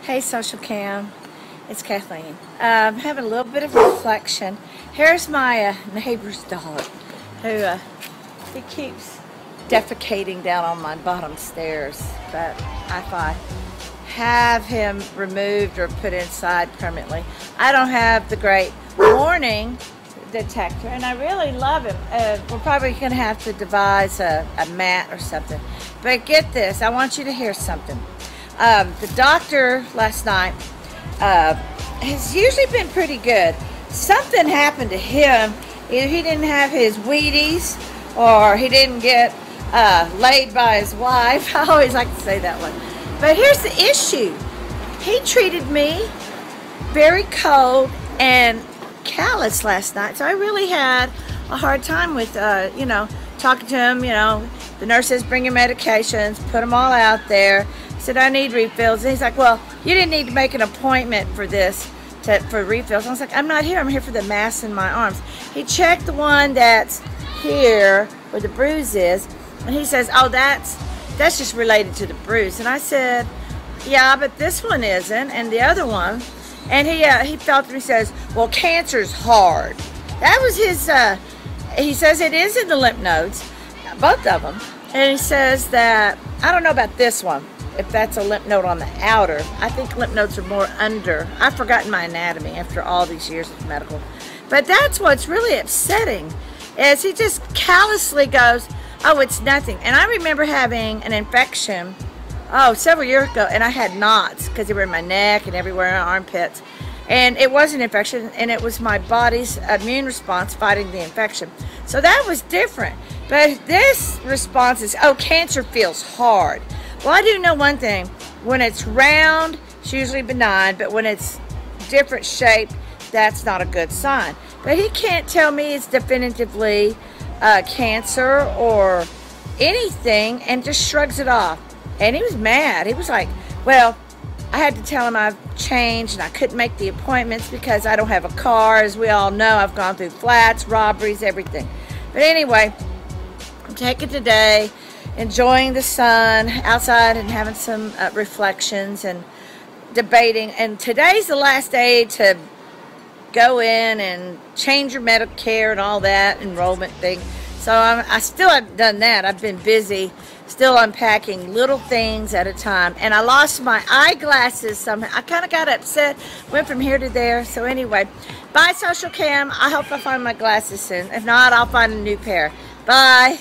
Hey, Social Cam. It's Kathleen. I'm having a little bit of reflection. Here's my neighbor's dog who he keeps defecating down on my bottom stairs. But if I have him removed or put inside permanently, I don't have the great warning detector, and I really love him. We're probably going to have to devise a mat or something. But get this, I want you to hear something. The doctor last night has usually been pretty good. Something happened to him. Either he didn't have his Wheaties or he didn't get laid by his wife. I always like to say that one. But here's the issue. He treated me very cold and callous last night. So I really had a hard time with, talking to him. The nurse says bring your medications, put them all out there. I said, I need refills. And he's like, well, you didn't need to make an appointment for this, for refills. I was like, I'm not here. I'm here for the mass in my arms. He checked the one that's here where the bruise is, and he says, oh, that's just related to the bruise. And I said, yeah, but this one isn't, and the other one. And he felt it. He says, well, cancer's hard. That was his, he says it is in the lymph nodes, both of them. And he says that, I don't know about this one, if that's a lymph node on the outer. I think lymph nodes are more under. I've forgotten my anatomy after all these years of medical. But that's what's really upsetting, is he just callously goes, oh, it's nothing. And I remember having an infection, several years ago, and I had knots because they were in my neck and everywhere in my armpits. And it was an infection, and it was my body's immune response fighting the infection. So that was different. But this response is, oh, cancer feels hard. Well, I do know one thing. When it's round, it's usually benign, but when it's different shape, that's not a good sign. But he can't tell me it's definitively cancer or anything, and just shrugs it off. And he was mad. He was like, well, I had to tell him I've changed and I couldn't make the appointments because I don't have a car. As we all know, I've gone through flats, robberies, everything. But anyway, I'm taking today, enjoying the sun outside and having some reflections and debating. And today's the last day to go in and change your Medicare and all that enrollment thing. So I still haven't done that. I've been busy still unpacking little things at a time. And I lost my eyeglasses somehow. I kind of got upset, went from here to there. So anyway, bye, Social Cam. I hope I find my glasses soon. If not, I'll find a new pair. Bye.